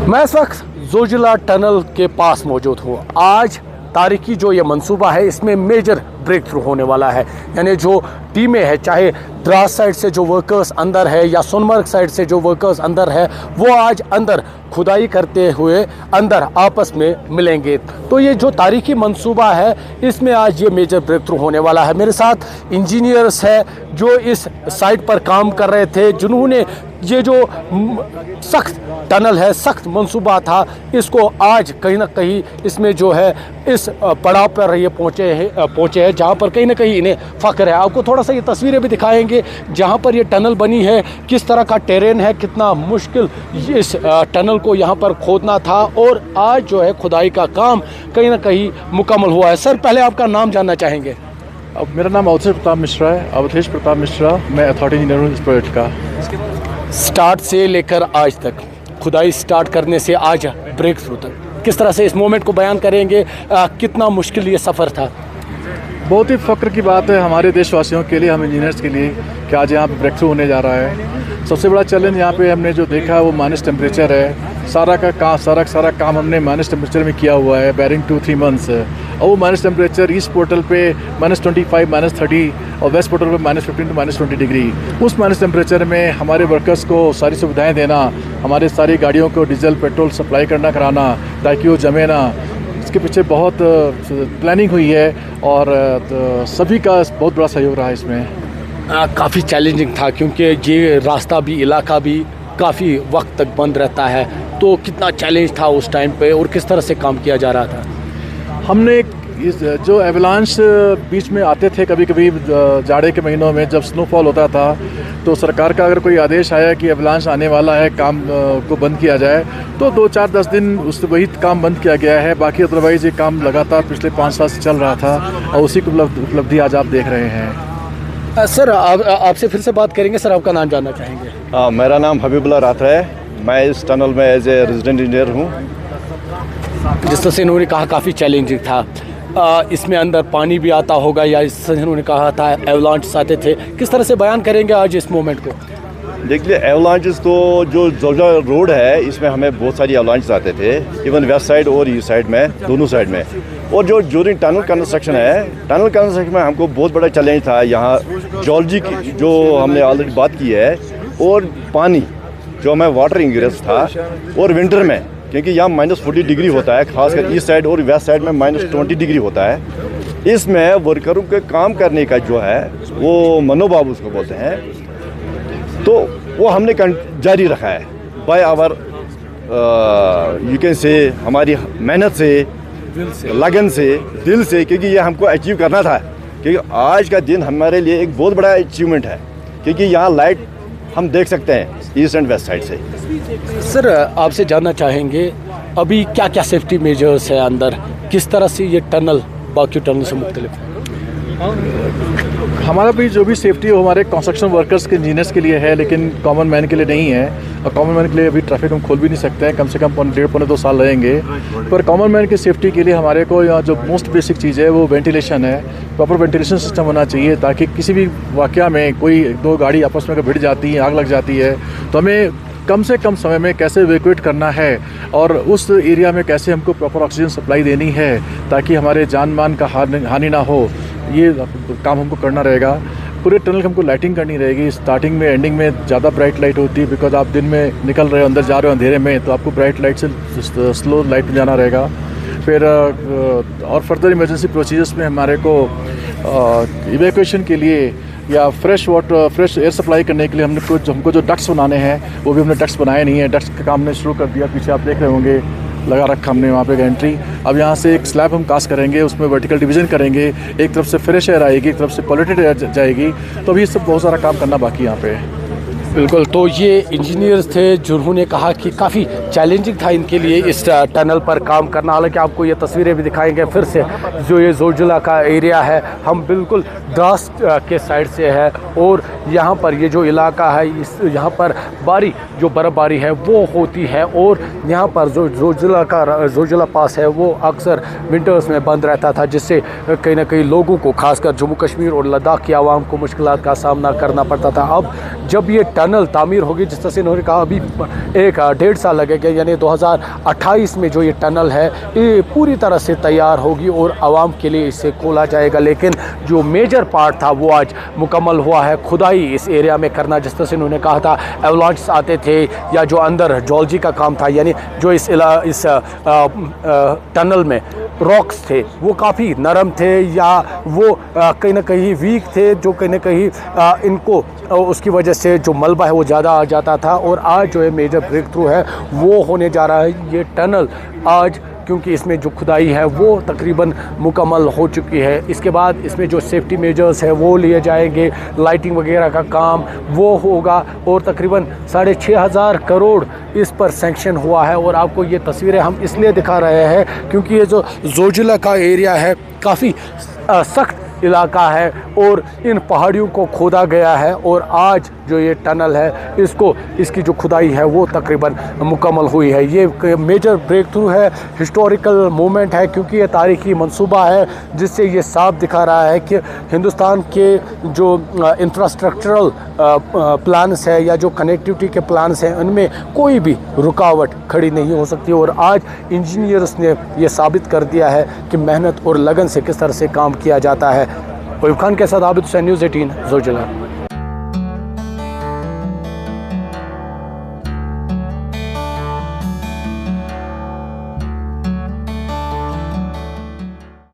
मैं इस वक्त जोजिला टनल के पास मौजूद हूँ। आज तारीखी जो ये मंसूबा है इसमें मेजर ब्रेक थ्रू होने वाला है। यानी जो टीमें हैं, चाहे द्रास साइड से जो वर्कर्स अंदर है या सोनमर्ग साइड से जो वर्कर्स अंदर है, वो आज अंदर खुदाई करते हुए अंदर आपस में मिलेंगे। तो ये जो तारीखी मंसूबा है इसमें आज ये मेजर ब्रेक थ्रू होने वाला है। मेरे साथ इंजीनियर्स है जो इस साइट पर काम कर रहे थे, जिन्होंने ये जो सख्त टनल है, सख्त मंसूबा था, इसको आज कहीं ना कहीं इसमें जो है इस पड़ाव पर ये पहुँचे हैं जहाँ पर कहीं ना कहीं इन्हें फ़ख्र है। आपको थोड़ा सा ये तस्वीरें भी दिखाएंगे जहाँ पर ये टनल बनी है, किस तरह का टेरेन है, कितना मुश्किल इस टनल को यहाँ पर खोदना था, और आज जो है खुदाई का काम कहीं ना कहीं मुकम्मल हुआ है। सर, पहले आपका नाम जानना चाहेंगे। अब मेरा नाम अवधेश प्रताप मिश्रा है। अवधेश प्रताप मिश्रा, मैं अथॉरिटी इंजीनियर हूँ इस प्रोजेक्ट का। स्टार्ट से लेकर आज तक, खुदाई स्टार्ट करने से आज ब्रेक थ्रू तक, किस तरह से इस मोमेंट को बयान करेंगे? कितना मुश्किल ये सफ़र था? बहुत ही फ़ख्र की बात है हमारे देशवासियों के लिए, हम इंजीनियर्स के लिए, कि आज यहाँ पे ब्रेक थ्रू होने जा रहा है। सबसे बड़ा चैलेंज यहाँ पे हमने जो देखा है वो माइनस टेम्परेचर है। सारा काम हमने माइनस टेम्परेचर में किया हुआ है, बैरिंग 2-3 मंथ्स। और वो माइनस टेम्परेचर ईस्ट पोर्टल पे -25, -30 और वेस्ट पोर्टल पे -15 to -20 डिग्री। उस माइनस टेम्परेचर में हमारे वर्कर्स को सारी सुविधाएं देना, हमारे सारी गाड़ियों को डीजल पेट्रोल सप्लाई कराना ताकि वो जमे ना, इसके पीछे बहुत प्लानिंग हुई है और सभी का बहुत बड़ा सहयोग रहा है इसमें। काफ़ी चैलेंजिंग था क्योंकि ये रास्ता भी, इलाका भी काफ़ी वक्त तक बंद रहता है। तो कितना चैलेंज था उस टाइम पे और किस तरह से काम किया जा रहा था? हमने इस जो एवलांच बीच में आते थे कभी कभी जाड़े के महीनों में जब स्नोफॉल होता था, तो सरकार का अगर कोई आदेश आया कि एवलांच आने वाला है, काम को बंद किया जाए, तो 2-4-10 दिन उस वही काम बंद किया गया है। बाकी अदरवाइज़ ये काम लगातार पिछले 5 साल से चल रहा था और उसी की उपलब्धि आज आप देख रहे हैं। सर, आपसे फिर से बात करेंगे। सर, आपका नाम जानना चाहेंगे। मेरा नाम हबीबुल्लाह राठौर है। मैं इस टनल में एज ए रेजिडेंट इंजीनियर हूँ। जिस तरह से इन्होंने कहा काफ़ी चैलेंजिंग था, इसमें अंदर पानी भी आता होगा या इस तरह इन्होंने कहा था एवलांच आते थे, किस तरह से बयान करेंगे आज इस मोमेंट को? देखिए, एवलांचेस तो जो जोजिला रोड है इसमें हमें बहुत सारी एवलांचेस आते थे, इवन वेस्ट साइड और ईस्ट साइड में, दोनों साइड में। और जो ड्यूरिंग टनल कंस्ट्रक्शन है, टनल कंस्ट्रक्शन में हमको बहुत बड़ा चैलेंज था। यहाँ जियोलॉजी की जो हमने ऑलरेडी बात की है, और पानी जो हमें वाटर इंग्रेस था, और विंटर में क्योंकि यहाँ -40 डिग्री होता है, खासकर ईस्ट साइड और वेस्ट साइड में -20 डिग्री होता है। इसमें वर्करों के काम करने का जो है वो मनोभाव उसको बोलते हैं, तो वो हमने जारी रखा है by our you can say, हमारी मेहनत से, लगन से, दिल से, क्योंकि ये हमको अचीव करना था। क्योंकि आज का दिन हमारे लिए एक बहुत बड़ा अचीवमेंट है, क्योंकि यहाँ लाइट हम देख सकते हैं ईस्ट एंड वेस्ट साइड से। सर, आपसे जानना चाहेंगे अभी क्या क्या सेफ्टी मेजर्स है अंदर, किस तरह से ये टनल बाकी टनल से मुख्तलिफ है? हमारा भी जो भी सेफ्टी हो हमारे कंस्ट्रक्शन वर्कर्स के, इंजीनियर्स के लिए है, लेकिन कॉमन मैन के लिए नहीं है। और कॉमन मैन के लिए अभी ट्रैफिक हम खोल भी नहीं सकते हैं, कम से कम 1.5-2 साल लगेंगे। पर कॉमन मैन की सेफ्टी के लिए हमारे को यहाँ जो मोस्ट बेसिक चीज़ है वो वेंटिलेशन है। प्रॉपर वेंटिलेशन सिस्टम होना चाहिए ताकि किसी भी वाक़या में कोई 2 गाड़ी आपस में भिड़ जाती है, आग लग जाती है, तो हमें कम से कम समय में कैसे इवैक्यूएट करना है और उस एरिया में कैसे हमको प्रॉपर ऑक्सीजन सप्लाई देनी है ताकि हमारे जान मान का हानि ना हो, ये काम हमको करना रहेगा। पूरे टनल हमको लाइटिंग करनी रहेगी। स्टार्टिंग में, एंडिंग में ज़्यादा ब्राइट लाइट होती है, बिकॉज आप दिन में निकल रहे हो, अंदर जा रहे हो अंधेरे में, तो आपको ब्राइट लाइट से स्लो लाइट में जाना रहेगा। फिर और फर्दर इमरजेंसी प्रोसीजर्स में हमारे को इवैक्यूएशन के लिए या फ्रेश एयर सप्लाई करने के लिए हमको जो डक्ट्स बनाने हैं, वो भी हमने डक्ट्स बनाए नहीं है। डक्ट्स का काम हमने शुरू कर दिया, पीछे आप देख रहे होंगे लगा रखा हमने वहाँ पे एंट्री। अब यहाँ से एक स्लैब हम कास्ट करेंगे, उसमें वर्टिकल डिवीज़न करेंगे, एक तरफ से फ्रेश एयर आएगी, एक तरफ से पॉल्यूटेड एयर जाएगी। तो अभी ये सब बहुत सारा काम करना बाकी यहाँ पे। बिल्कुल, तो ये इंजीनियर्स थे जिन्होंने कहा कि काफ़ी चैलेंजिंग था इनके लिए इस टनल पर काम करना। हालांकि आपको ये तस्वीरें भी दिखाएंगे फिर से, जो ये जोजिला का एरिया है, हम बिल्कुल द्रास के साइड से है, और यहाँ पर ये जो इलाका है, यहाँ पर जो बर्फ़बारी है वो होती है, और यहाँ पर जो जोजिला पास है वो अक्सर विंटर्स में बंद रहता था, जिससे कहीं ना कहीं लोगों को, खासकर जम्मू कश्मीर और लद्दाख की आवाम को मुश्किलात का सामना करना पड़ता था। अब जब ये टनल तामीर होगी, जिस तरह से इन्होंने कहा अभी 1-1.5 साल लगेगा गया, यानी 2028 में जो ये टनल है ये पूरी तरह से तैयार होगी और आवाम के लिए इसे खोला जाएगा। लेकिन जो मेजर पार्ट था वो आज मुकम्मल हुआ है, खुदाई इस एरिया में करना, जिस तरह से उन्होंने कहा था एवलांचेस आते थे या जो अंदर जॉलजी का काम था, यानी जो इस टनल में रॉक्स थे वो काफ़ी नरम थे या वो कहीं ना कहीं वीक थे, जो कहीं ना कहीं इनको उसकी वजह से जो मलबा है वो ज़्यादा आ जाता था। और आज जो है मेजर ब्रेक थ्रू है वो होने जा रहा है। ये टनल आज क्योंकि इसमें जो खुदाई है वो तकरीबन मुकम्मल हो चुकी है, इसके बाद इसमें जो सेफ्टी मेजर्स है वो लिए जाएंगे, लाइटिंग वगैरह का काम वो होगा और तकरीबन 6,500 करोड़ इस पर सैंक्शन हुआ है। और आपको ये तस्वीरें हम इसलिए दिखा रहे हैं क्योंकि ये जो जोजिला का एरिया है काफ़ी सख्त इलाका है और इन पहाड़ियों को खोदा गया है और आज जो ये टनल है इसकी जो खुदाई है वो तकरीबन मुकम्मल हुई है। ये मेजर ब्रेक थ्रू है, हिस्टोरिकल मोमेंट है क्योंकि ये तारीखी मंसूबा है जिससे ये साफ दिखा रहा है कि हिंदुस्तान के जो इंफ्रास्ट्रक्चरल प्लान्स है या जो कनेक्टिविटी के प्लान्स हैं उनमें कोई भी रुकावट खड़ी नहीं हो सकती। और आज इंजीनियर्स ने ये साबित कर दिया है कि मेहनत और लगन से किस तरह से काम किया जाता है। अयूब खान के साथ आबिद हुसैन, न्यूज़ 18 जोजिला।